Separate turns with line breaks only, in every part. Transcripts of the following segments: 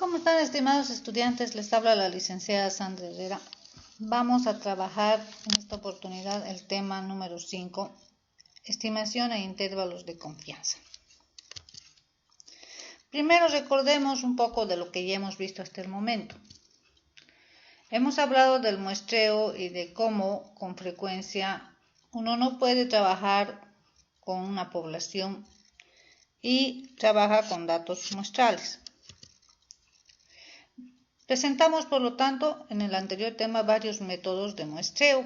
¿Cómo están, estimados estudiantes? Les habla la licenciada Sandra Herrera. Vamos a trabajar en esta oportunidad el tema número 5, estimación e intervalos de confianza. Primero recordemos un poco de lo que ya hemos visto hasta el momento. Hemos hablado del muestreo y de cómo con frecuencia uno no puede trabajar con una población y trabaja con datos muestrales. Presentamos, por lo tanto, en el anterior tema varios métodos de muestreo.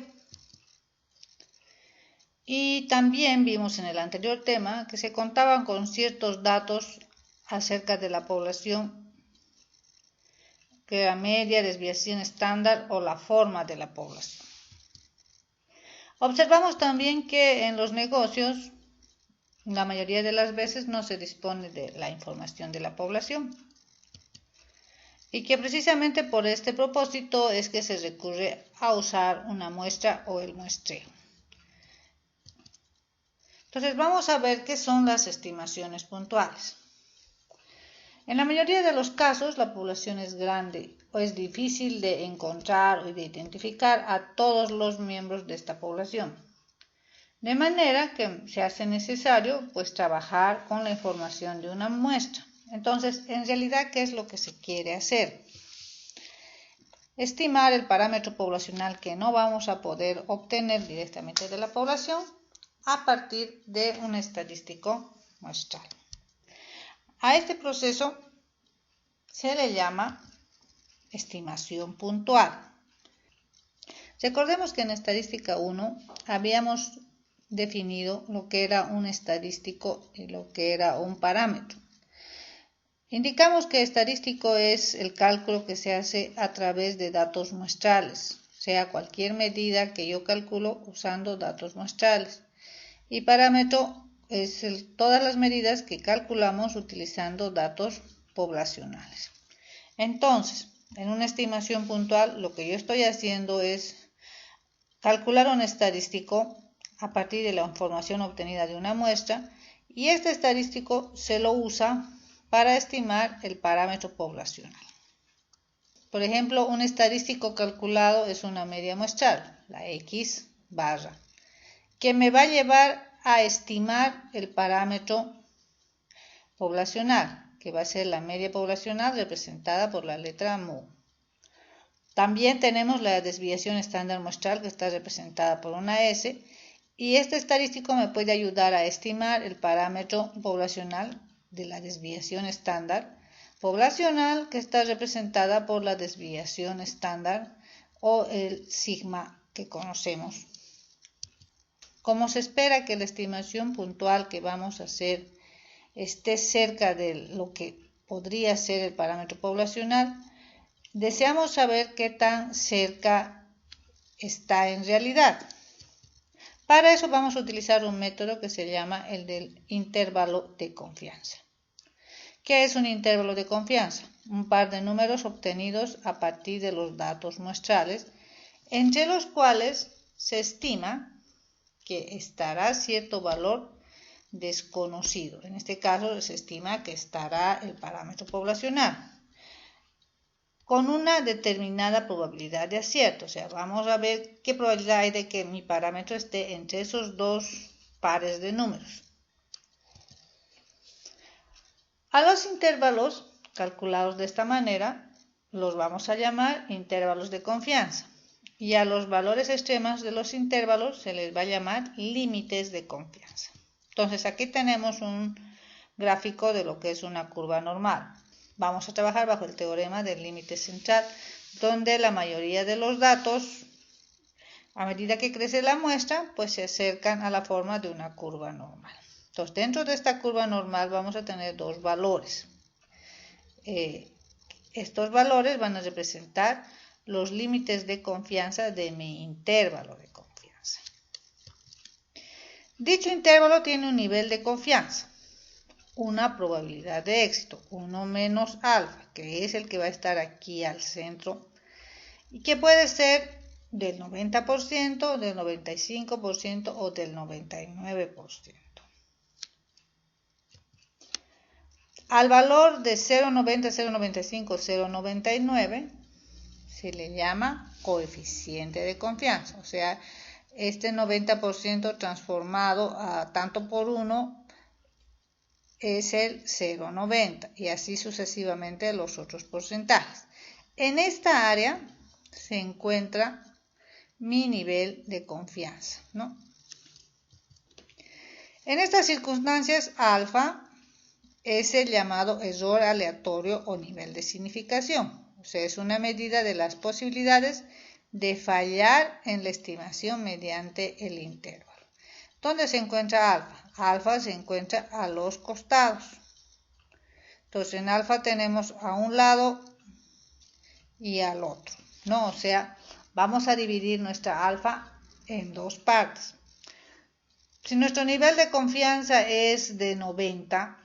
Y también vimos en el anterior tema que se contaban con ciertos datos acerca de la población, que era media, desviación estándar o la forma de la población. Observamos también que en los negocios, la mayoría de las veces no se dispone de la información de la población. Y que precisamente por este propósito es que se recurre a usar una muestra o el muestreo. Entonces vamos a ver qué son las estimaciones puntuales. En la mayoría de los casos la población es grande o es difícil de encontrar o de identificar a todos los miembros de esta población. De manera que se hace necesario trabajar con la información de una muestra. Entonces, en realidad, ¿qué es lo que se quiere hacer? Estimar el parámetro poblacional que no vamos a poder obtener directamente de la población a partir de un estadístico muestral. A este proceso se le llama estimación puntual. Recordemos que en estadística 1 habíamos definido lo que era un estadístico y lo que era un parámetro. Indicamos que estadístico es el cálculo que se hace a través de datos muestrales, sea cualquier medida que yo calculo usando datos muestrales. Y parámetro es todas las medidas que calculamos utilizando datos poblacionales. Entonces, en una estimación puntual, lo que yo estoy haciendo es calcular un estadístico a partir de la información obtenida de una muestra, y este estadístico se lo usa para estimar el parámetro poblacional. Por ejemplo, un estadístico calculado es una media muestral, la X barra, que me va a llevar a estimar el parámetro poblacional, que va a ser la media poblacional representada por la letra mu. También tenemos la desviación estándar muestral, que está representada por una S, y este estadístico me puede ayudar a estimar el parámetro poblacional de la desviación estándar poblacional, que está representada por la desviación estándar o el sigma que conocemos. Como se espera que la estimación puntual que vamos a hacer esté cerca de lo que podría ser el parámetro poblacional, deseamos saber qué tan cerca está en realidad. Para eso vamos a utilizar un método que se llama el del intervalo de confianza. ¿Qué es un intervalo de confianza? Un par de números obtenidos a partir de los datos muestrales, entre los cuales se estima que estará cierto valor desconocido. En este caso se estima que estará el parámetro poblacional con una determinada probabilidad de acierto. O sea, vamos a ver qué probabilidad hay de que mi parámetro esté entre esos dos pares de números. A los intervalos calculados de esta manera los vamos a llamar intervalos de confianza, y a los valores extremos de los intervalos se les va a llamar límites de confianza. Entonces aquí tenemos un gráfico de lo que es una curva normal. Vamos a trabajar bajo el teorema del límite central, donde la mayoría de los datos, a medida que crece la muestra, se acercan a la forma de una curva normal. Entonces, dentro de esta curva normal vamos a tener dos valores. Estos valores van a representar los límites de confianza de mi intervalo de confianza. Dicho intervalo tiene un nivel de confianza, una probabilidad de éxito, 1 menos alfa, que es el que va a estar aquí al centro, y que puede ser del 90%, del 95% o del 99%. Al valor de 0,90, 0,95, 0,99 se le llama coeficiente de confianza, o sea, este 90% transformado a tanto por 1 es el 0,90 y así sucesivamente los otros porcentajes. En esta área se encuentra mi nivel de confianza, ¿no? En estas circunstancias, alfa es el llamado error aleatorio o nivel de significación. O sea, es una medida de las posibilidades de fallar en la estimación mediante el intervalo. ¿Dónde se encuentra alfa? Alfa se encuentra a los costados. Entonces, en alfa tenemos a un lado y al otro, ¿no? O sea, vamos a dividir nuestra alfa en dos partes. Si nuestro nivel de confianza es de 90,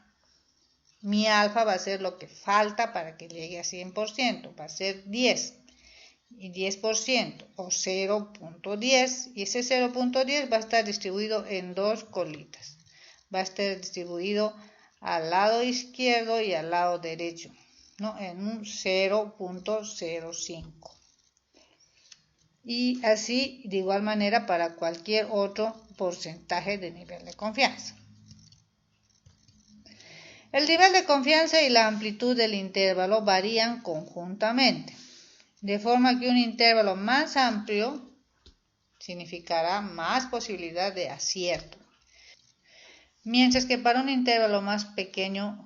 mi alfa va a ser lo que falta para que llegue a 100%, va a ser 10 y 10% o 0.10 y ese 0.10 va a estar distribuido en dos colitas, va a estar distribuido al lado izquierdo y al lado derecho, ¿no? En un 0.05 y así de igual manera para cualquier otro porcentaje de nivel de confianza. El nivel de confianza y la amplitud del intervalo varían conjuntamente, de forma que un intervalo más amplio significará más posibilidad de acierto, mientras que para un intervalo más pequeño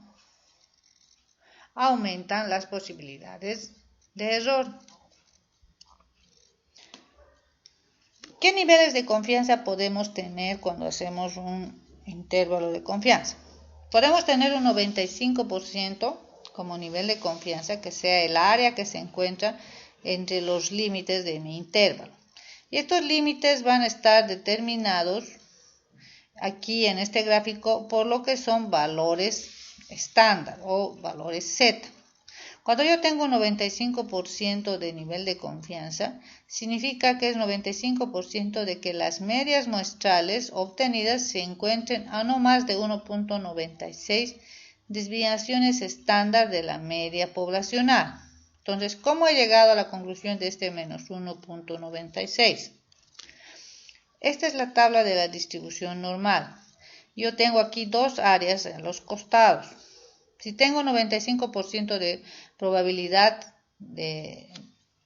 aumentan las posibilidades de error. ¿Qué niveles de confianza podemos tener cuando hacemos un intervalo de confianza? Podemos tener un 95% como nivel de confianza, que sea el área que se encuentra entre los límites de mi intervalo. Y estos límites van a estar determinados aquí en este gráfico por lo que son valores estándar o valores Z. Cuando yo tengo un 95% de nivel de confianza, significa que es 95% de que las medias muestrales obtenidas se encuentren a no más de 1.96 desviaciones estándar de la media poblacional. Entonces, ¿cómo he llegado a la conclusión de este menos 1.96? Esta es la tabla de la distribución normal. Yo tengo aquí dos áreas a los costados. Si tengo 95% de probabilidad de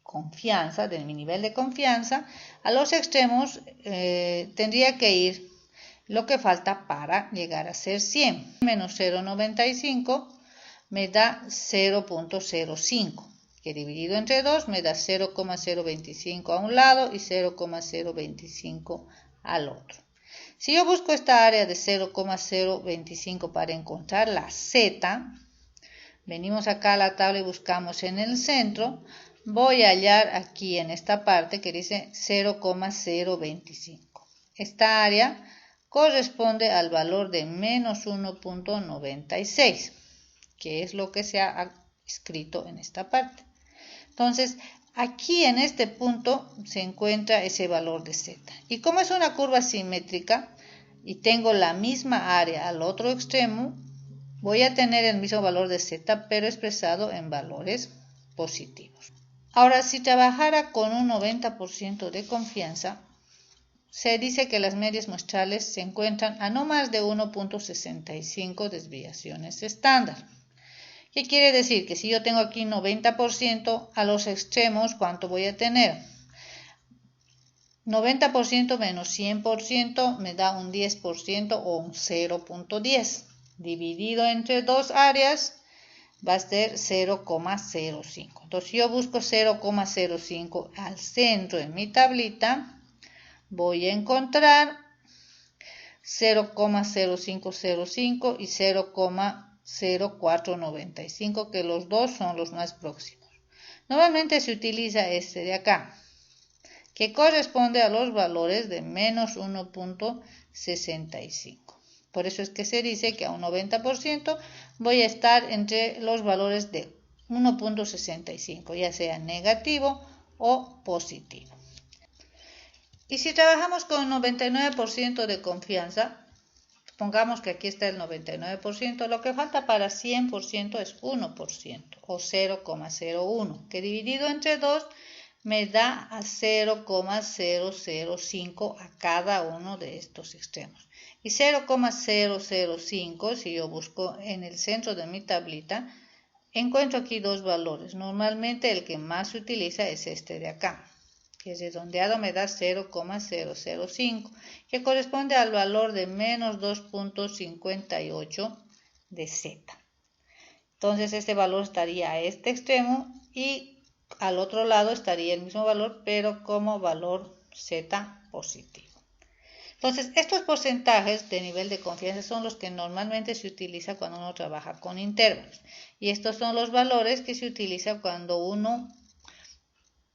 confianza, de mi nivel de confianza, a los extremos tendría que ir lo que falta para llegar a ser 100. Menos 0,95 me da 0.05, que dividido entre 2 me da 0,025 a un lado y 0,025 al otro. Si yo busco esta área de 0,025 para encontrar la Z, venimos acá a la tabla y buscamos en el centro, voy a hallar aquí en esta parte que dice 0,025. Esta área corresponde al valor de menos 1.96, que es lo que se ha escrito en esta parte. Entonces, aquí en este punto se encuentra ese valor de Z. Y como es una curva simétrica y tengo la misma área al otro extremo, voy a tener el mismo valor de Z, pero expresado en valores positivos. Ahora, si trabajara con un 90% de confianza, se dice que las medias muestrales se encuentran a no más de 1.65 desviaciones estándar. ¿Qué quiere decir? Que si yo tengo aquí 90% a los extremos, ¿cuánto voy a tener? 90% menos 100% me da un 10% o un 0.10. Dividido entre dos áreas va a ser 0,05. Entonces, si yo busco 0,05 al centro en mi tablita, voy a encontrar 0,0505 y 0,0495, que los dos son los más próximos. Normalmente se utiliza este de acá, que corresponde a los valores de menos 1.65. Por eso es que se dice que a un 90% voy a estar entre los valores de 1.65, ya sea negativo o positivo. Y si trabajamos con 99% de confianza, Supongamos que aquí está el 99%, lo que falta para 100% es 1% o 0,01, que dividido entre 2 me da a 0,005 a cada uno de estos extremos. Y 0,005, si yo busco en el centro de mi tablita, encuentro aquí dos valores. Normalmente el que más se utiliza es este de acá, que es redondeado, me da 0,005, que corresponde al valor de menos 2.58 de z. Entonces este valor estaría a este extremo y al otro lado estaría el mismo valor, pero como valor z positivo. Entonces, estos porcentajes de nivel de confianza son los que normalmente se utiliza cuando uno trabaja con intervalos. Y estos son los valores que se utilizan cuando uno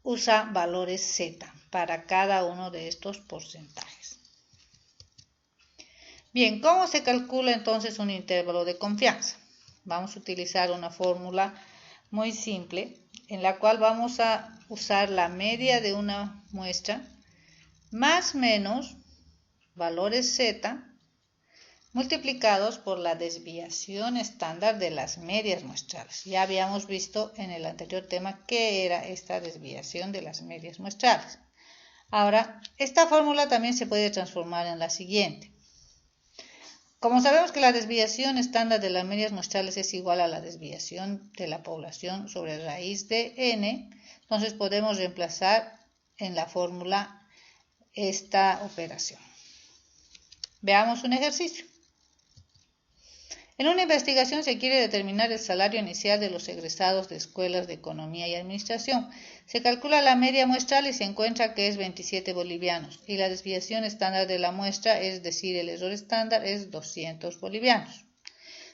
usa valores z para cada uno de estos porcentajes. Bien, ¿cómo se calcula entonces un intervalo de confianza? Vamos a utilizar una fórmula muy simple en la cual vamos a usar la media de una muestra más menos valores z multiplicados por la desviación estándar de las medias muestrales. Ya habíamos visto en el anterior tema qué era esta desviación de las medias muestrales. Ahora, esta fórmula también se puede transformar en la siguiente. Como sabemos que la desviación estándar de las medias muestrales es igual a la desviación de la población sobre raíz de n, entonces podemos reemplazar en la fórmula esta operación. Veamos un ejercicio. En una investigación se quiere determinar el salario inicial de los egresados de escuelas de economía y administración. Se calcula la media muestral y se encuentra que es 27 bolivianos y la desviación estándar de la muestra, es decir, el error estándar, es 200 bolivianos.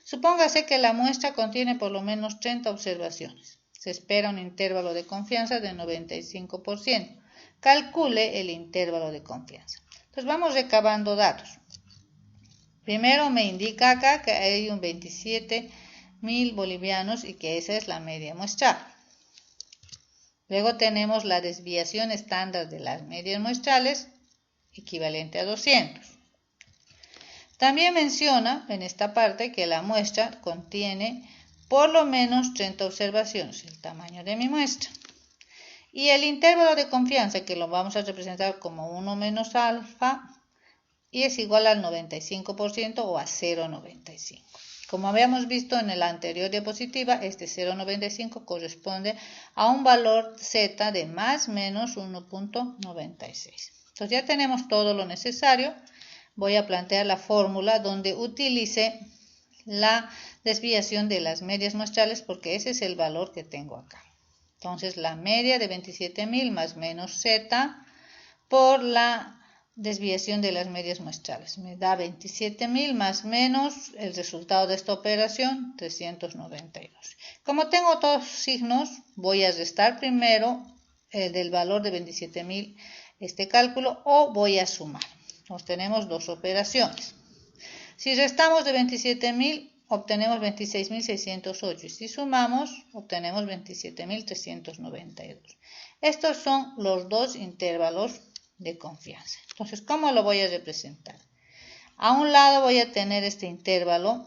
Supóngase que la muestra contiene por lo menos 30 observaciones. Se espera un intervalo de confianza de 95%. Calcule el intervalo de confianza. Entonces vamos recabando datos. Primero me indica acá que hay un 27.000 bolivianos y que esa es la media muestral. Luego tenemos la desviación estándar de las medias muestrales, equivalente a 200. También menciona en esta parte que la muestra contiene por lo menos 30 observaciones, el tamaño de mi muestra. Y el intervalo de confianza, que lo vamos a representar como 1 menos alfa, y es igual al 95% o a 0,95. Como habíamos visto en la anterior diapositiva, este 0,95 corresponde a un valor z de más menos 1.96. Entonces ya tenemos todo lo necesario. Voy a plantear la fórmula donde utilice la desviación de las medias muestrales porque ese es el valor que tengo acá. Entonces la media de 27.000 más menos z por la desviación de las medias muestrales. Me da 27.000 más menos el resultado de esta operación, 392. Como tengo dos signos, voy a restar primero del valor de 27.000 este cálculo o voy a sumar. Nos tenemos dos operaciones. Si restamos de 27.000, obtenemos 26.608 y si sumamos, obtenemos 27.392. Estos son los dos intervalos de confianza. Entonces, ¿cómo lo voy a representar? A un lado voy a tener este intervalo,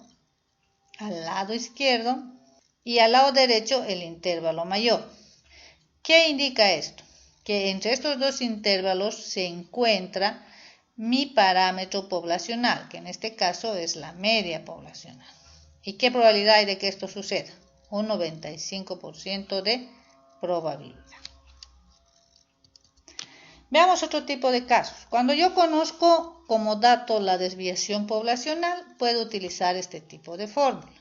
al lado izquierdo, y al lado derecho el intervalo mayor. ¿Qué indica esto? Que entre estos dos intervalos se encuentra mi parámetro poblacional, que en este caso es la media poblacional. ¿Y qué probabilidad hay de que esto suceda? Un 95% de probabilidad. Veamos otro tipo de casos. Cuando yo conozco como dato la desviación poblacional, puedo utilizar este tipo de fórmula.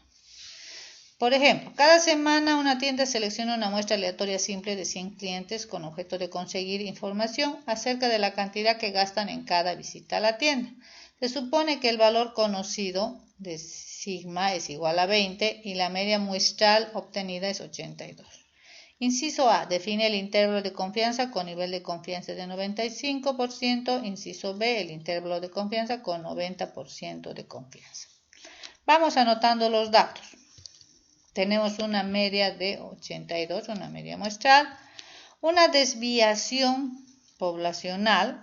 Por ejemplo, cada semana una tienda selecciona una muestra aleatoria simple de 100 clientes con objeto de conseguir información acerca de la cantidad que gastan en cada visita a la tienda. Se supone que el valor conocido de sigma es igual a 20 y la media muestral obtenida es 82. Inciso A. Define el intervalo de confianza con nivel de confianza de 95%. Inciso B. El intervalo de confianza con 90% de confianza. Vamos anotando los datos. Tenemos una media de 82, una media muestral. Una desviación poblacional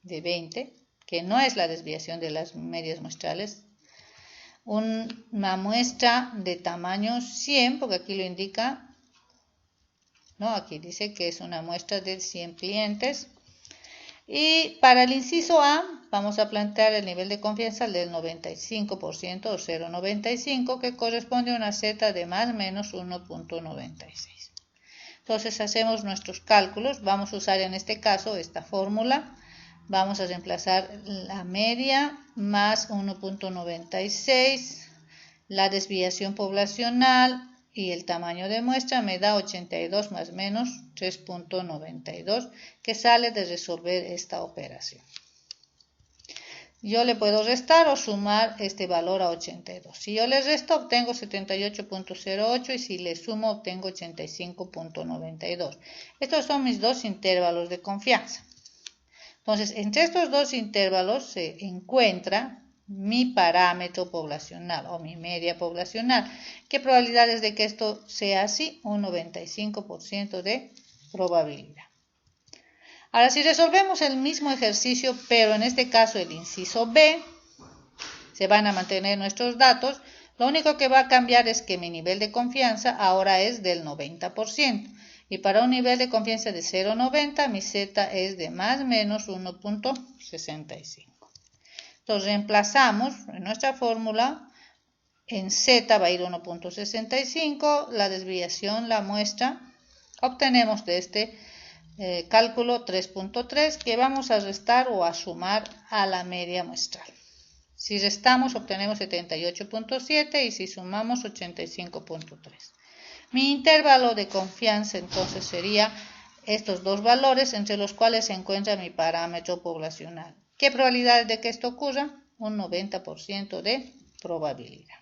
de 20, que no es la desviación de las medias muestrales, una muestra de tamaño 100, porque aquí lo indica, ¿no? Aquí dice que es una muestra de 100 clientes. Y para el inciso A vamos a plantear el nivel de confianza del 95% o 0,95, que corresponde a una Z de más o menos 1.96. Entonces hacemos nuestros cálculos. Vamos a usar en este caso esta fórmula. Vamos a reemplazar la media más 1.96, la desviación poblacional y el tamaño de muestra me da 82 más menos 3.92, que sale de resolver esta operación. Yo le puedo restar o sumar este valor a 82. Si yo le resto obtengo 78.08 y si le sumo obtengo 85.92. Estos son mis dos intervalos de confianza. Entonces, entre estos dos intervalos se encuentra mi parámetro poblacional o mi media poblacional. ¿Qué probabilidades de que esto sea así? Un 95% de probabilidad. Ahora, si resolvemos el mismo ejercicio, pero en este caso el inciso B, se van a mantener nuestros datos, lo único que va a cambiar es que mi nivel de confianza ahora es del 90%. Y para un nivel de confianza de 0,90, mi Z es de más o menos 1.65. Entonces reemplazamos en nuestra fórmula, en Z va a ir 1.65, la desviación, la muestra, obtenemos de este cálculo 3.3 que vamos a restar o a sumar a la media muestral. Si restamos obtenemos 78.7 y si sumamos 85.3. Mi intervalo de confianza entonces sería estos dos valores entre los cuales se encuentra mi parámetro poblacional. ¿Qué probabilidad de que esto ocurra? Un 90% de probabilidad.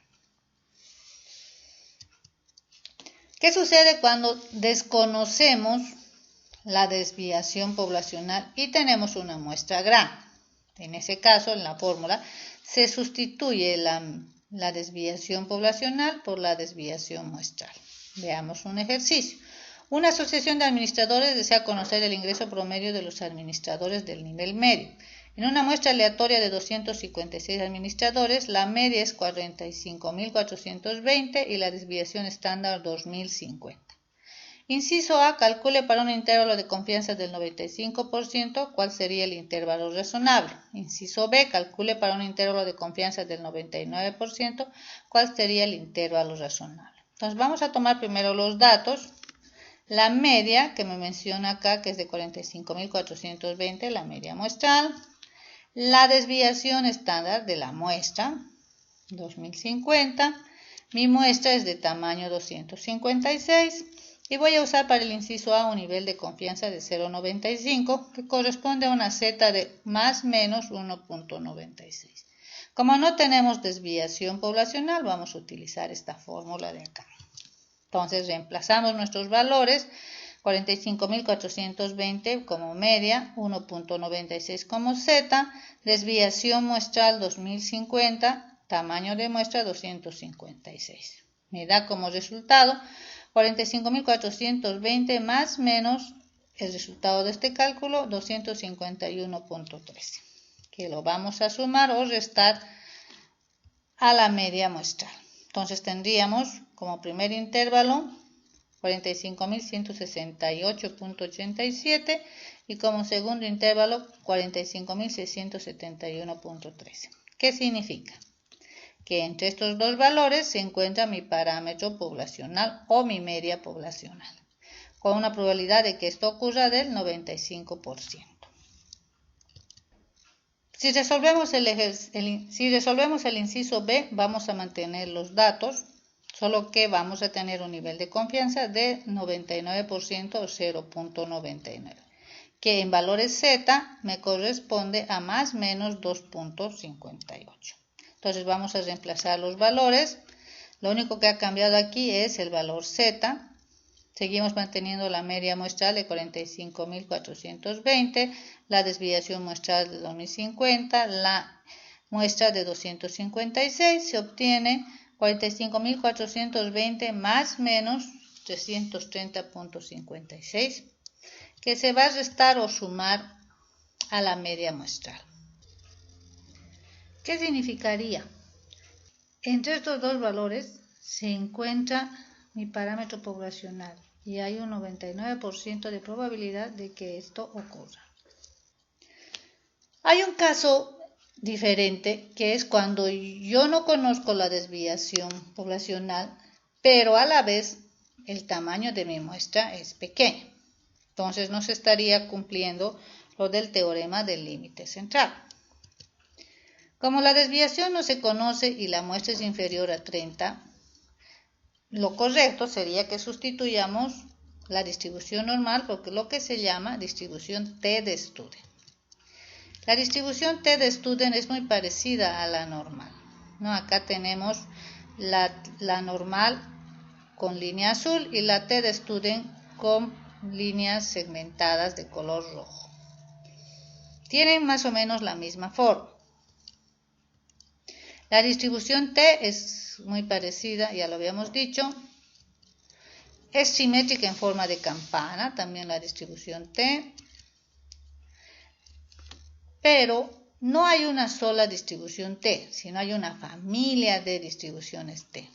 ¿Qué sucede cuando desconocemos la desviación poblacional y tenemos una muestra grande? En ese caso, en la fórmula, se sustituye la desviación poblacional por la desviación muestral. Veamos un ejercicio. Una asociación de administradores desea conocer el ingreso promedio de los administradores del nivel medio. En una muestra aleatoria de 256 administradores, la media es 45.420 y la desviación estándar 2.050. Inciso A, calcule para un intervalo de confianza del 95% cuál sería el intervalo razonable. Inciso B, calcule para un intervalo de confianza del 99% cuál sería el intervalo razonable. Entonces vamos a tomar primero los datos. La media que me menciona acá, que es de 45.420, la media muestral. La desviación estándar de la muestra, 2050. Mi muestra es de tamaño 256. Y voy a usar para el inciso A un nivel de confianza de 0,95, que corresponde a una Z de más o menos 1.96. Como no tenemos desviación poblacional, vamos a utilizar esta fórmula de acá. Entonces reemplazamos nuestros valores, 45.420 como media, 1.96 como Z, desviación muestral 2050, tamaño de muestra 256. Me da como resultado 45.420 más menos el resultado de este cálculo, 251.13, que lo vamos a sumar o restar a la media muestral. Entonces tendríamos como primer intervalo 45.168.87 y como segundo intervalo 45.671.13. ¿Qué significa? Que entre estos dos valores se encuentra mi parámetro poblacional o mi media poblacional, con una probabilidad de que esto ocurra del 95%. Si resolvemos el inciso B, vamos a mantener los datos, solo que vamos a tener un nivel de confianza de 99% o 0.99, que en valores Z me corresponde a más o menos 2.58. Entonces vamos a reemplazar los valores. Lo único que ha cambiado aquí es el valor Z. Seguimos manteniendo la media muestral de 45.420, la desviación muestral de 2050, la muestra de 256. Se obtiene 45.420 más menos 330.56, que se va a restar o sumar a la media muestral. ¿Qué significaría? Entre estos dos valores se encuentra mi parámetro poblacional y hay un 99% de probabilidad de que esto ocurra. Hay un caso diferente que es cuando yo no conozco la desviación poblacional, pero a la vez el tamaño de mi muestra es pequeño. Entonces no se estaría cumpliendo lo del teorema del límite central. Como la desviación no se conoce y la muestra es inferior a 30, lo correcto sería que sustituyamos la distribución normal por lo que se llama distribución T de Student. La distribución T de Student es muy parecida a la normal, ¿no? Acá tenemos la normal con línea azul y la T de Student con líneas segmentadas de color rojo. Tienen más o menos la misma forma. La distribución T es muy parecida, ya lo habíamos dicho. Es simétrica en forma de campana, también la distribución T. Pero no hay una sola distribución T, sino hay una familia de distribuciones T.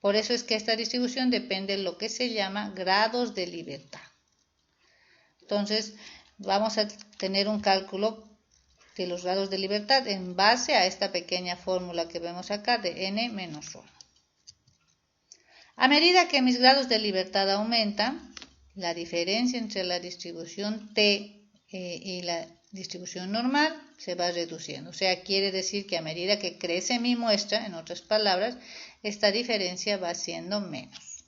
Por eso es que esta distribución depende de lo que se llama grados de libertad. Entonces, vamos a tener un cálculo de los grados de libertad en base a esta pequeña fórmula que vemos acá de n menos 1. A medida que mis grados de libertad aumentan, la diferencia entre la distribución T y la distribución normal se va reduciendo. O sea, quiere decir que a medida que crece mi muestra, en otras palabras, esta diferencia va siendo menos.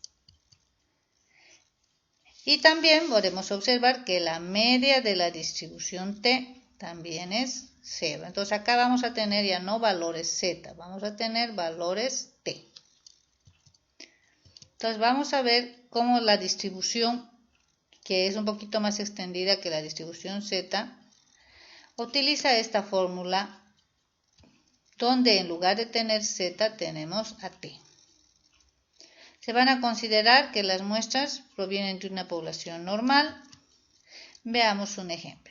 Y también podemos observar que la media de la distribución T también es 0. Entonces acá vamos a tener ya no valores Z, vamos a tener valores T. Entonces vamos a ver cómo la distribución, que es un poquito más extendida que la distribución Z, utiliza esta fórmula donde en lugar de tener Z tenemos a T. Se van a considerar que las muestras provienen de una población normal. Veamos un ejemplo.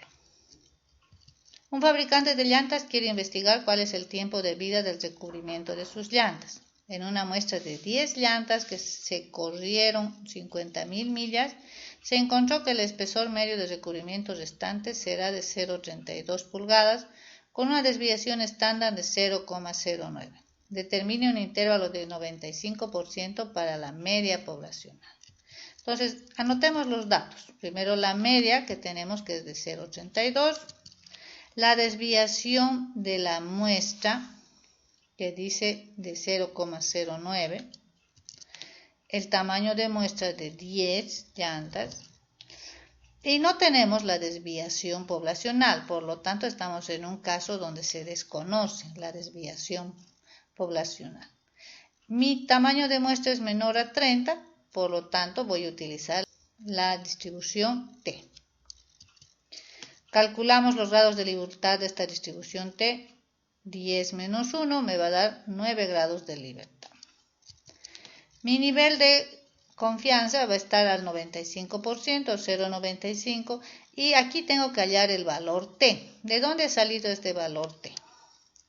Un fabricante de llantas quiere investigar cuál es el tiempo de vida del recubrimiento de sus llantas. En una muestra de 10 llantas que se corrieron 50.000 millas, se encontró que el espesor medio de recubrimiento restante será de 0,32 pulgadas con una desviación estándar de 0,09. Determine un intervalo de 95% para la media poblacional. Entonces, anotemos los datos. Primero la media que tenemos que es de 0,32. La desviación de la muestra que dice de 0,09. El tamaño de muestra de 10 llantas. Y no tenemos la desviación poblacional, por lo tanto estamos en un caso donde se desconoce la desviación poblacional. Mi tamaño de muestra es menor a 30, por lo tanto voy a utilizar la distribución T. Calculamos los grados de libertad de esta distribución T. 10 menos 1 me va a dar 9 grados de libertad. Mi nivel de confianza va a estar al 95%, 0,95, y aquí tengo que hallar el valor T. ¿De dónde ha salido este valor T?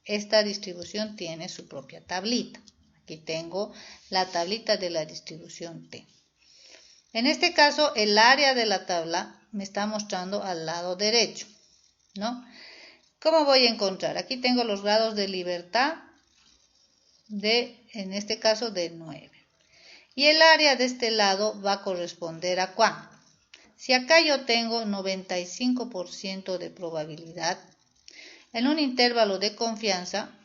Esta distribución tiene su propia tablita. Aquí tengo la tablita de la distribución T. En este caso, el área de la tabla me está mostrando al lado derecho, ¿no? ¿Cómo voy a encontrar? Aquí tengo los grados de libertad en este caso, de 9. Y el área de este lado va a corresponder a ¿cuánto? Si acá yo tengo 95% de probabilidad, en un intervalo de confianza,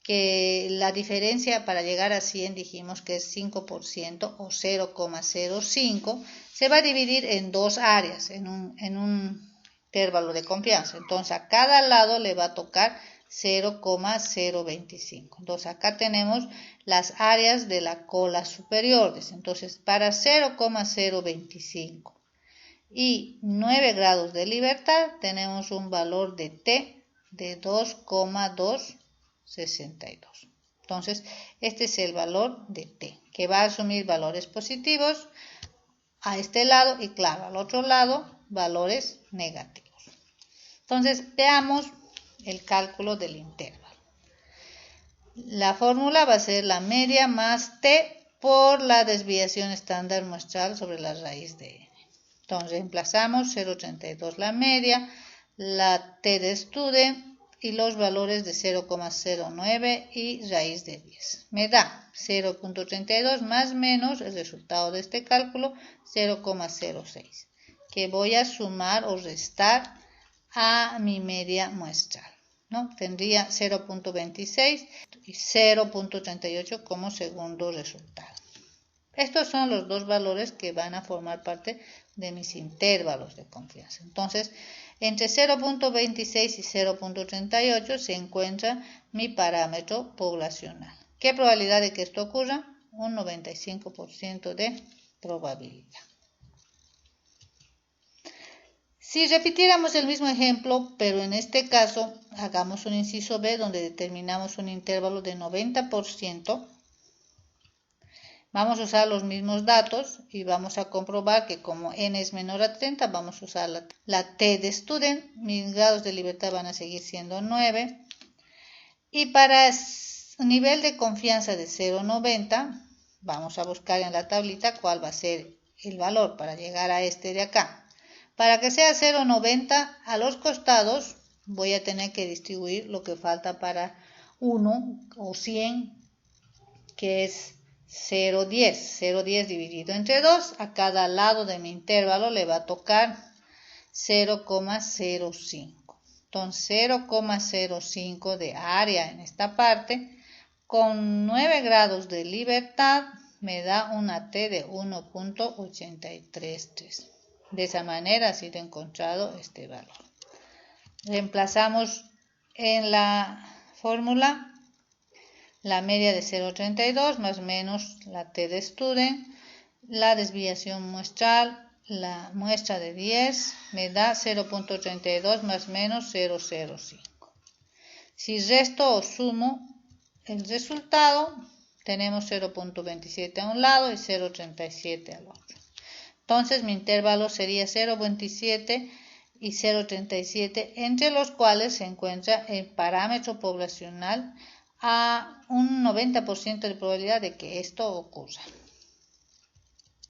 que la diferencia para llegar a 100 dijimos que es 5% o 0,05, se va a dividir en dos áreas, en un intervalo de confianza. Entonces a cada lado le va a tocar 0,025. Entonces acá tenemos las áreas de la cola superiores. Entonces para 0,025 y 9 grados de libertad tenemos un valor de T de 2,262. Entonces este es el valor de T, que va a asumir valores positivos a este lado y claro, al otro lado valores negativos. Entonces veamos el cálculo del intervalo. La fórmula va a ser la media más t por la desviación estándar muestral sobre la raíz de n. Entonces reemplazamos 0,82 la media, la t de student y los valores de 0,09 y raíz de 10. Me da 0,32 más menos el resultado de este cálculo, 0,06, que voy a sumar o restar a mi media muestral, ¿no? Tendría 0,26 y 0,38 como segundo resultado. Estos son los dos valores que van a formar parte de mis intervalos de confianza. Entonces, entre 0,26 y 0,38 se encuentra mi parámetro poblacional. ¿Qué probabilidad de que esto ocurra? Un 95% de probabilidad. Si repitiéramos el mismo ejemplo, pero en este caso hagamos un inciso B donde determinamos un intervalo de 90%, vamos a usar los mismos datos y vamos a comprobar que como n es menor a 30, vamos a usar la t de student, mis grados de libertad van a seguir siendo 9. Y para nivel de confianza de 0,90, vamos a buscar en la tablita cuál va a ser el valor para llegar a este de acá. Para que sea 0,90 a los costados voy a tener que distribuir lo que falta para 1 o 100, que es 0,10. 0,10 dividido entre 2, a cada lado de mi intervalo le va a tocar 0,05. Entonces 0,05 de área en esta parte, con 9 grados de libertad, me da una T de 1,833. De esa manera ha sido encontrado este valor. Reemplazamos en la fórmula la media de 0,32 más menos la t de student, la desviación muestral, la muestra de 10 me da 0,32 más menos 0,05. Si resto o sumo el resultado, tenemos 0,27 a un lado y 0,37 al otro. Entonces mi intervalo sería 0,27 y 0,37, entre los cuales se encuentra el parámetro poblacional a un 90% de probabilidad de que esto ocurra.